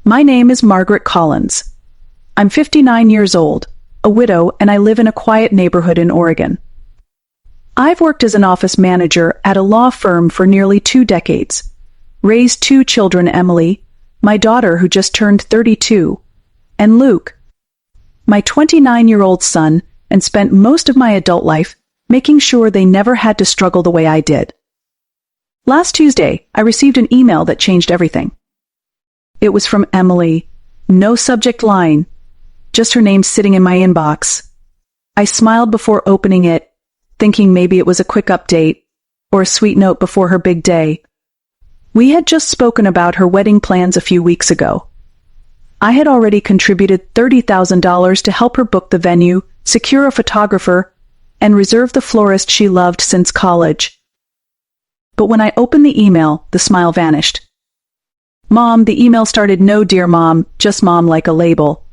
My name is Margaret Collins. I'm 59 years old, a widow, and I live in a quiet neighborhood in Oregon. I've worked as an office manager at a law firm for nearly 2 decades, raised 2 children, Emily, my daughter who just turned 32, and Luke, my 29-year-old son, and spent most of my adult life making sure they never had to struggle the way I did. Last Tuesday, I received an email that changed everything. It was from Emily, no subject line, just her name sitting in my inbox. I smiled before opening it, thinking maybe it was a quick update, or a sweet note before her big day. We had just spoken about her wedding plans a few weeks ago. I had already contributed $30,000 to help her book the venue, secure a photographer, and reserve the florist she loved since college. But when I opened the email, the smile vanished. Mom, the email started, "No, dear Mom, just Mom," like a label.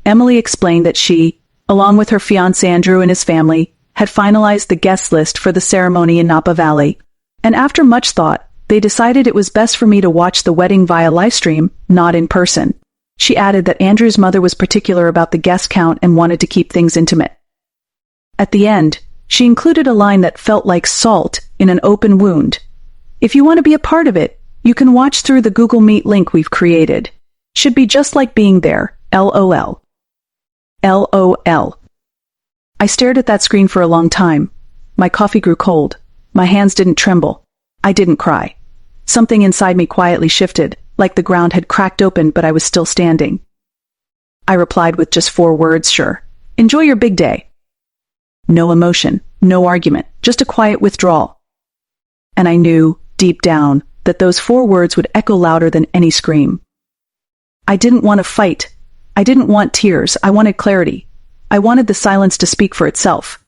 Emily explained that she, along with her fiancé Andrew and his family, had finalized the guest list for the ceremony in Napa Valley, and after much thought, they decided it was best for me to watch the wedding via livestream, not in person. She added that Andrew's mother was particular about the guest count and wanted to keep things intimate. At the end, she included a line that felt like salt in an open wound. "If you want to be a part of it, you can watch through the Google Meet link we've created. Should be just like being there, LOL." LOL. I stared at that screen for a long time. My coffee grew cold. My hands didn't tremble. I didn't cry. Something inside me quietly shifted, like the ground had cracked open, but I was still standing. I replied with just 4 words, "Sure. Enjoy your big day." No emotion, no argument, just a quiet withdrawal. And I knew, deep down, that those 4 words would echo louder than any scream. I didn't want to fight. I didn't want tears. I wanted clarity. I wanted the silence to speak for itself.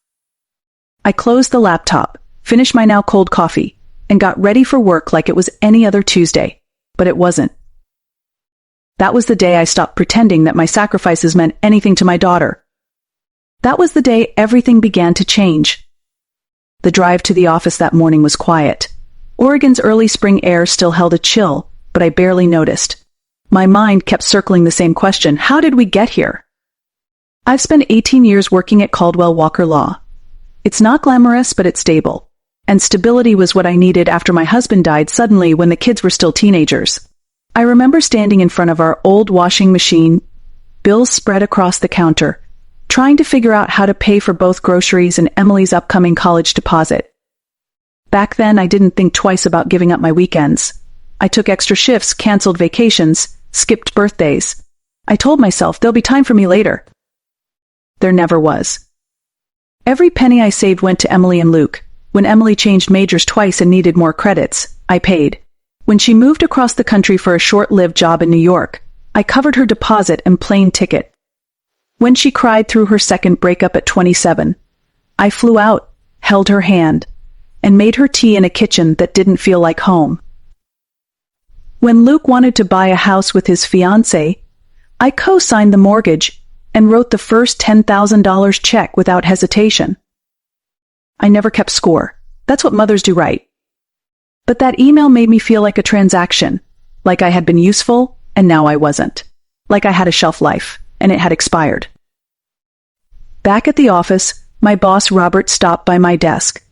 I closed the laptop, finished my now cold coffee, and got ready for work like it was any other Tuesday. But it wasn't. That was the day I stopped pretending that my sacrifices meant anything to my daughter. That was the day everything began to change. The drive to the office that morning was quiet. Oregon's early spring air still held a chill, but I barely noticed. My mind kept circling the same question: how did we get here? I've spent 18 years working at Caldwell Walker Law. It's not glamorous, but it's stable. And stability was what I needed after my husband died suddenly when the kids were still teenagers. I remember standing in front of our old washing machine, bills spread across the counter, trying to figure out how to pay for both groceries and Emily's upcoming college deposit. Back then, I didn't think twice about giving up my weekends. I took extra shifts, canceled vacations, skipped birthdays. I told myself there'll be time for me later. There never was. Every penny I saved went to Emily and Luke. When Emily changed majors twice and needed more credits, I paid. When she moved across the country for a short-lived job in New York, I covered her deposit and plane ticket. When she cried through her second breakup at 27, I flew out, held her hand, and made her tea in a kitchen that didn't feel like home. When Luke wanted to buy a house with his fiancée, I co-signed the mortgage and wrote the first $10,000 check without hesitation. I never kept score. That's what mothers do right. But that email made me feel like a transaction, like I had been useful and now I wasn't, like I had a shelf life and it had expired. Back at the office, my boss Robert stopped by my desk.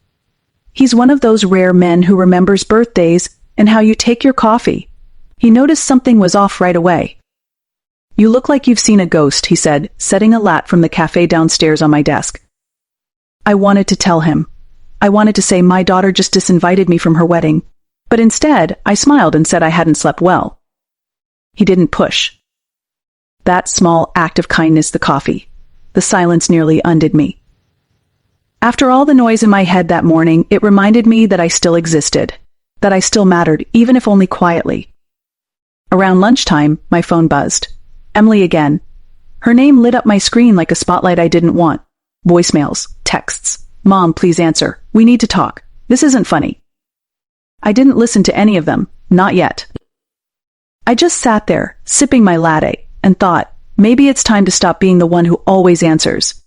He's one of those rare men who remembers birthdays and how you take your coffee. He noticed something was off right away. "You look like you've seen a ghost," he said, setting a lat from the cafe downstairs on my desk. I wanted to tell him. I wanted to say my daughter just disinvited me from her wedding. But instead, I smiled and said I hadn't slept well. He didn't push. That small act of kindness, the coffee. The silence nearly undid me. After all the noise in my head that morning, it reminded me that I still existed, that I still mattered, even if only quietly. Around lunchtime, my phone buzzed. Emily again. Her name lit up my screen like a spotlight I didn't want. Voicemails, texts. "Mom, please answer. We need to talk. This isn't funny." I didn't listen to any of them, not yet. I just sat there, sipping my latte, and thought, maybe it's time to stop being the one who always answers.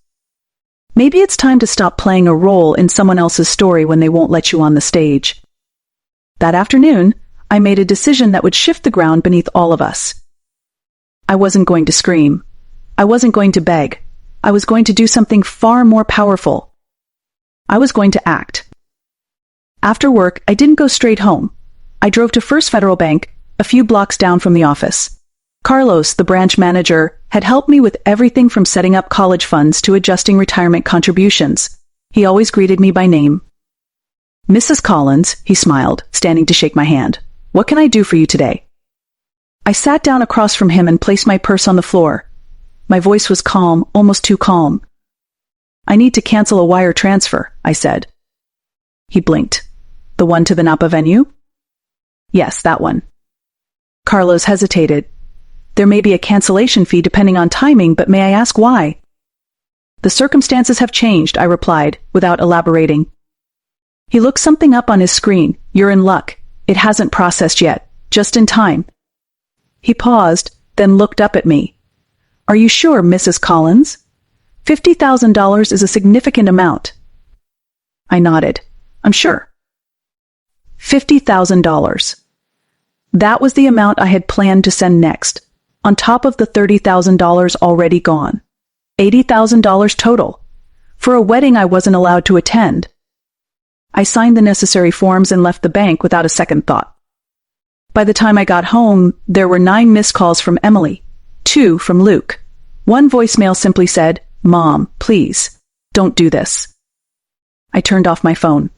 Maybe it's time to stop playing a role in someone else's story when they won't let you on the stage. That afternoon, I made a decision that would shift the ground beneath all of us. I wasn't going to scream. I wasn't going to beg. I was going to do something far more powerful. I was going to act. After work, I didn't go straight home. I drove to First Federal Bank, a few blocks down from the office. Carlos, the branch manager, had helped me with everything from setting up college funds to adjusting retirement contributions. He always greeted me by name. "Mrs. Collins," he smiled, standing to shake my hand. "What can I do for you today?" I sat down across from him and placed my purse on the floor. My voice was calm, almost too calm. "I need to cancel a wire transfer," I said. He blinked. "The one to the Napa venue?" "Yes, that one." Carlos hesitated. "There may be a cancellation fee depending on timing, but may I ask why?" "The circumstances have changed," I replied, without elaborating. He looked something up on his screen. "You're in luck. It hasn't processed yet. Just in time." He paused, then looked up at me. "Are you sure, Mrs. Collins? $50,000 is a significant amount." I nodded. "I'm sure." $50,000. That was the amount I had planned to send next, on top of the $30,000 already gone. $80,000 total, for a wedding I wasn't allowed to attend. I signed the necessary forms and left the bank without a second thought. By the time I got home, there were 9 missed calls from Emily, 2 from Luke. One voicemail simply said, "Mom, please, don't do this." I turned off my phone.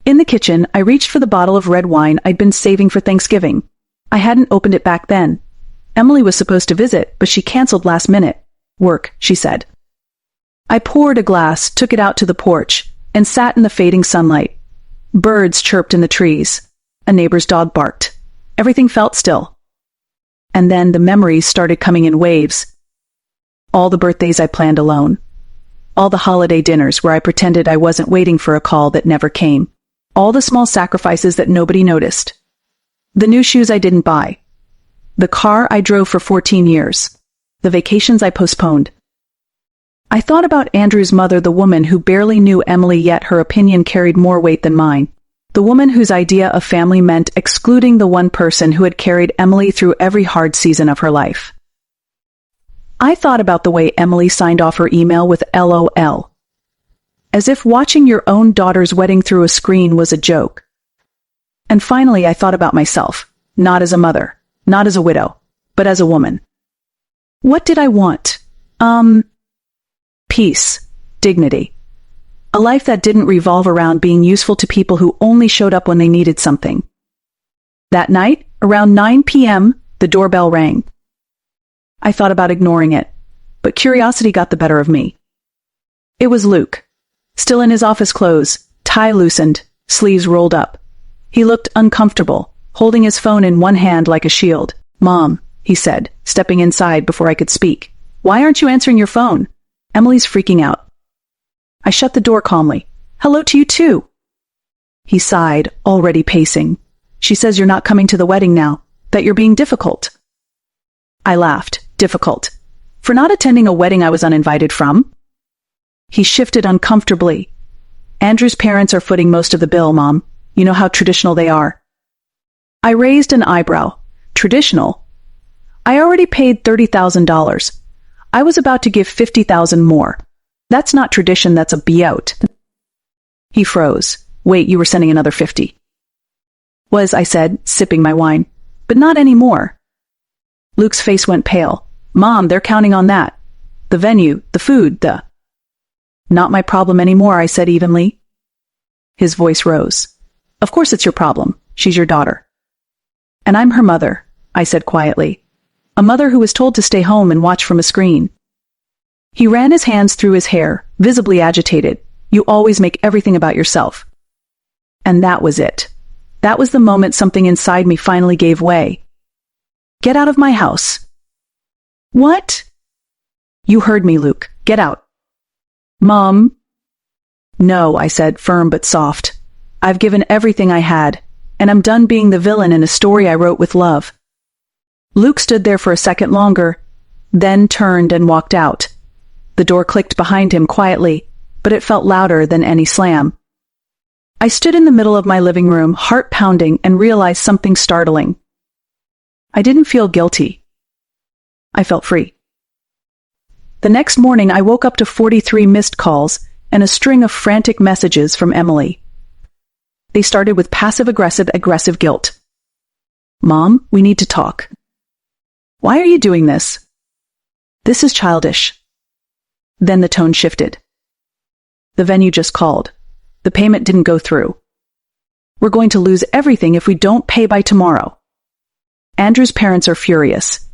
In the kitchen, I reached for the bottle of red wine I'd been saving for Thanksgiving. I hadn't opened it back then. Emily was supposed to visit, but she canceled last minute. "Work," she said. I poured a glass, took it out to the porch, and sat in the fading sunlight. Birds chirped in the trees. A neighbor's dog barked. Everything felt still. And then the memories started coming in waves. All the birthdays I planned alone. All the holiday dinners where I pretended I wasn't waiting for a call that never came. All the small sacrifices that nobody noticed. The new shoes I didn't buy. The car I drove for 14 years. The vacations I postponed. I thought about Andrew's mother, the woman who barely knew Emily, yet her opinion carried more weight than mine. The woman whose idea of family meant excluding the one person who had carried Emily through every hard season of her life. I thought about the way Emily signed off her email with LOL. As if watching your own daughter's wedding through a screen was a joke. And finally I thought about myself, not as a mother, not as a widow, but as a woman. What did I want? Peace, dignity. A life that didn't revolve around being useful to people who only showed up when they needed something. That night, around 9 p.m., the doorbell rang. I thought about ignoring it, but curiosity got the better of me. It was Luke, still in his office clothes, tie loosened, sleeves rolled up. He looked uncomfortable, holding his phone in one hand like a shield. "Mom," he said, stepping inside before I could speak. "Why aren't you answering your phone? Emily's freaking out." I shut the door calmly. "Hello to you too." He sighed, already pacing. "She says you're not coming to the wedding now, that you're being difficult." I laughed. Difficult? For not attending a wedding I was uninvited from? He shifted uncomfortably. "Andrew's parents are footing most of the bill, Mom. You know how traditional they are." I raised an eyebrow. Traditional? I already paid $30,000. I was about to give $50,000 more. That's not tradition, that's a be-out. He froze. "Wait, you were sending another 50. "Was," I said, sipping my wine. "But not anymore." Luke's face went pale. "Mom, they're counting on that. The venue, the food, the—" "Not my problem anymore," I said evenly. His voice rose. "Of course it's your problem. She's your daughter." "And I'm her mother," I said quietly. "A mother who was told to stay home and watch from a screen." He ran his hands through his hair, visibly agitated. "You always make everything about yourself." And that was it. That was the moment something inside me finally gave way. "Get out of my house." "What?" "You heard me, Luke. Get out." "Mom." "No," I said, firm but soft. "I've given everything I had, and I'm done being the villain in a story I wrote with love." Luke stood there for a second longer, then turned and walked out. The door clicked behind him quietly, but it felt louder than any slam. I stood in the middle of my living room, heart pounding, and realized something startling. I didn't feel guilty. I felt free. The next morning I woke up to 43 missed calls and a string of frantic messages from Emily. They started with passive-aggressive guilt. Mom, we need to talk. Why are you doing this? This is childish. Then the tone shifted. The venue just called. The payment didn't go through. We're going to lose everything if we don't pay by tomorrow. Andrew's parents are furious.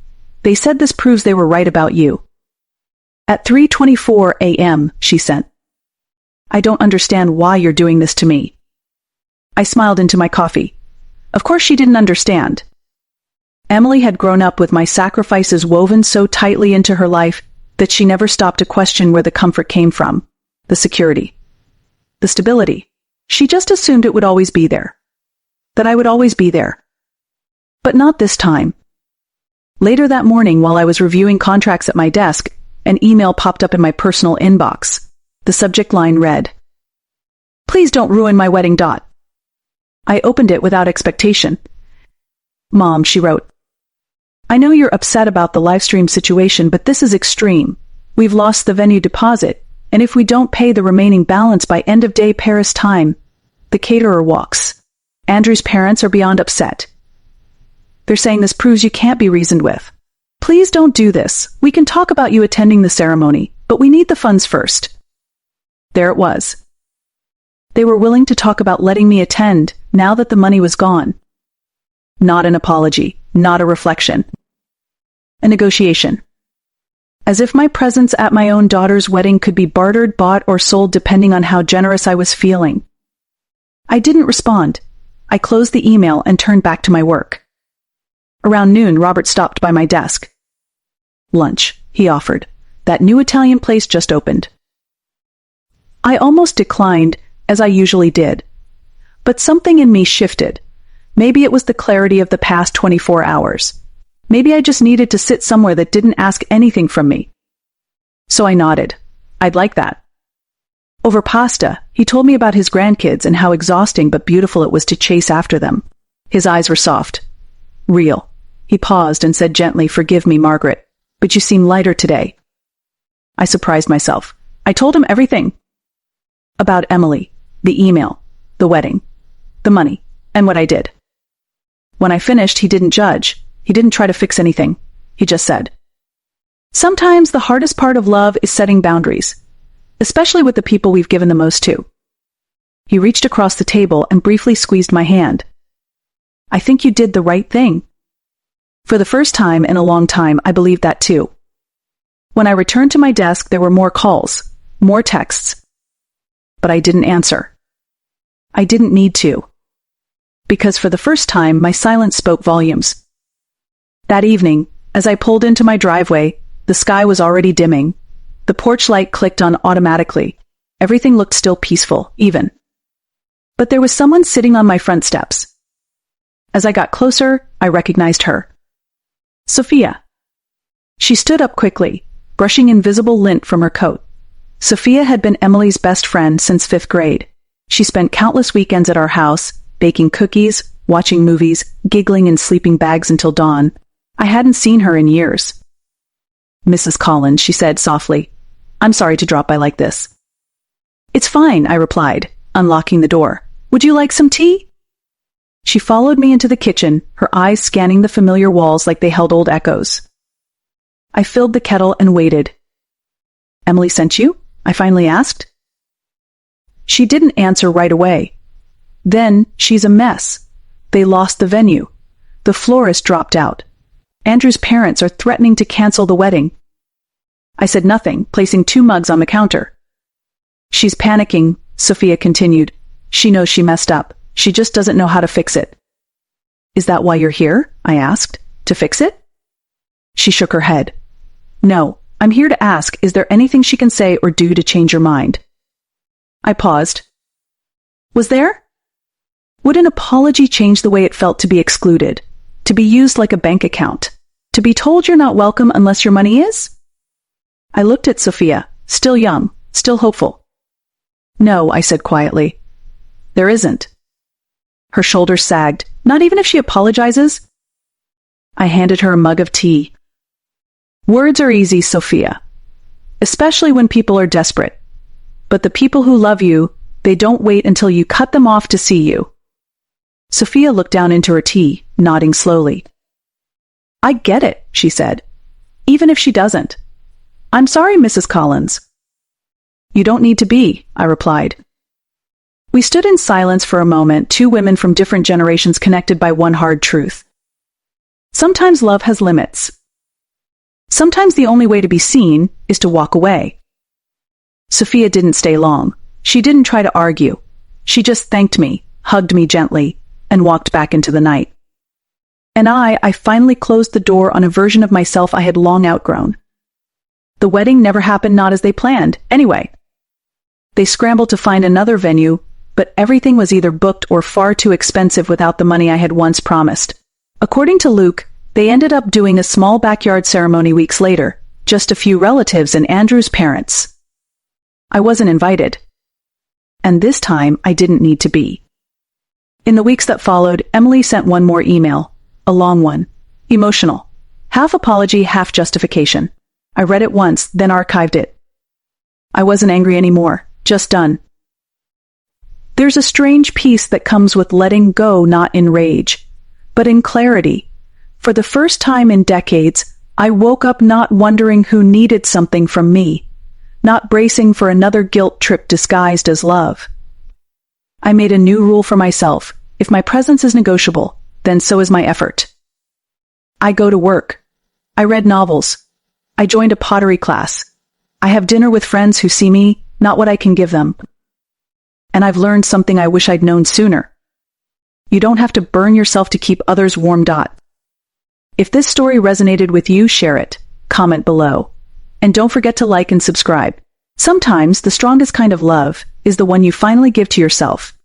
They said this proves they were right about you. At 3:24 a.m., she sent. I don't understand why you're doing this to me. I smiled into my coffee. Of course she didn't understand. Emily had grown up with my sacrifices woven so tightly into her life that she never stopped to question where the comfort came from, the security, the stability. She just assumed it would always be there. That I would always be there. But not this time. Later that morning, while I was reviewing contracts at my desk, an email popped up in my personal inbox. The subject line read, "Please don't ruin my wedding. I opened it without expectation. Mom, she wrote, I know you're upset about the live stream situation, but this is extreme. We've lost the venue deposit, and if we don't pay the remaining balance by end of day Paris time, the caterer walks. Andrew's parents are beyond upset. They're saying this proves you can't be reasoned with. Please don't do this. We can talk about you attending the ceremony, but we need the funds first." There it was. They were willing to talk about letting me attend now that the money was gone. Not an apology, not a reflection. A negotiation. As if my presence at my own daughter's wedding could be bartered, bought, or sold depending on how generous I was feeling. I didn't respond. I closed the email and turned back to my work. Around noon, Robert stopped by my desk. Lunch, he offered. That new Italian place just opened. I almost declined, as I usually did. But something in me shifted. Maybe it was the clarity of the past 24 hours. Maybe I just needed to sit somewhere that didn't ask anything from me. So I nodded. I'd like that. Over pasta, he told me about his grandkids and how exhausting but beautiful it was to chase after them. His eyes were soft. Real. He paused and said gently, "Forgive me, Margaret, but you seem lighter today." I surprised myself. I told him everything. About Emily, the email, the wedding, the money, and what I did. When I finished, he didn't judge. He didn't try to fix anything. He just said, "Sometimes the hardest part of love is setting boundaries, especially with the people we've given the most to." He reached across the table and briefly squeezed my hand. "I think you did the right thing." For the first time in a long time, I believed that too. When I returned to my desk, there were more calls, more texts. But I didn't answer. I didn't need to. Because for the first time, my silence spoke volumes. That evening, as I pulled into my driveway, the sky was already dimming. The porch light clicked on automatically. Everything looked still peaceful, even. But there was someone sitting on my front steps. As I got closer, I recognized her. Sophia. She stood up quickly, brushing invisible lint from her coat. Sophia had been Emily's best friend since 5th grade. She spent countless weekends at our house, baking cookies, watching movies, giggling in sleeping bags until dawn. I hadn't seen her in years. "Mrs. Collins," she said softly, "I'm sorry to drop by like this." "It's fine," I replied, unlocking the door. "Would you like some tea?" She followed me into the kitchen, her eyes scanning the familiar walls like they held old echoes. I filled the kettle and waited. "Emily sent you?" I finally asked. She didn't answer right away. Then, "She's a mess. They lost the venue. The florist dropped out. Andrew's parents are threatening to cancel the wedding." I said nothing, placing 2 mugs on the counter. "She's panicking," Sophia continued. "She knows she messed up. She just doesn't know how to fix it." "Is that why you're here?" I asked. "To fix it?" She shook her head. "No, I'm here to ask, is there anything she can say or do to change your mind?" I paused. Was there? Would an apology change the way it felt to be excluded? To be used like a bank account? To be told you're not welcome unless your money is? I looked at Sophia, still young, still hopeful. "No," I said quietly. "There isn't." Her shoulders sagged. "Not even if she apologizes?" I handed her a mug of tea. Words are easy, Sophia. Especially when people are desperate. But the people who love you, they don't wait until you cut them off to see you. Sophia looked down into her tea, nodding slowly. I get it, she said. Even if she doesn't. I'm sorry, Mrs. Collins. You don't need to be, I replied. We stood in silence for a moment, two women from different generations connected by one hard truth. Sometimes love has limits. Sometimes the only way to be seen is to walk away. Sophia didn't stay long. She didn't try to argue. She just thanked me, hugged me gently, and walked back into the night. And I finally closed the door on a version of myself I had long outgrown. The wedding never happened, not as they planned, anyway. They scrambled to find another venue, but everything was either booked or far too expensive without the money I had once promised. According to Luke, they ended up doing a small backyard ceremony weeks later, just a few relatives and Andrew's parents. I wasn't invited. And this time, I didn't need to be. In the weeks that followed, Emily sent one more email, a long one, emotional, half apology, half justification. I read it once, then archived it. I wasn't angry anymore, just done. There's a strange peace that comes with letting go, not in rage, but in clarity. For the first time in decades, I woke up not wondering who needed something from me, not bracing for another guilt trip disguised as love. I made a new rule for myself. If my presence is negotiable, then so is my effort. I go to work. I read novels. I joined a pottery class. I have dinner with friends who see me, not what I can give them. And I've learned something I wish I'd known sooner. You don't have to burn yourself to keep others warm. If this story resonated with you, share it, comment below. And don't forget to like and subscribe. Sometimes the strongest kind of love is the one you finally give to yourself.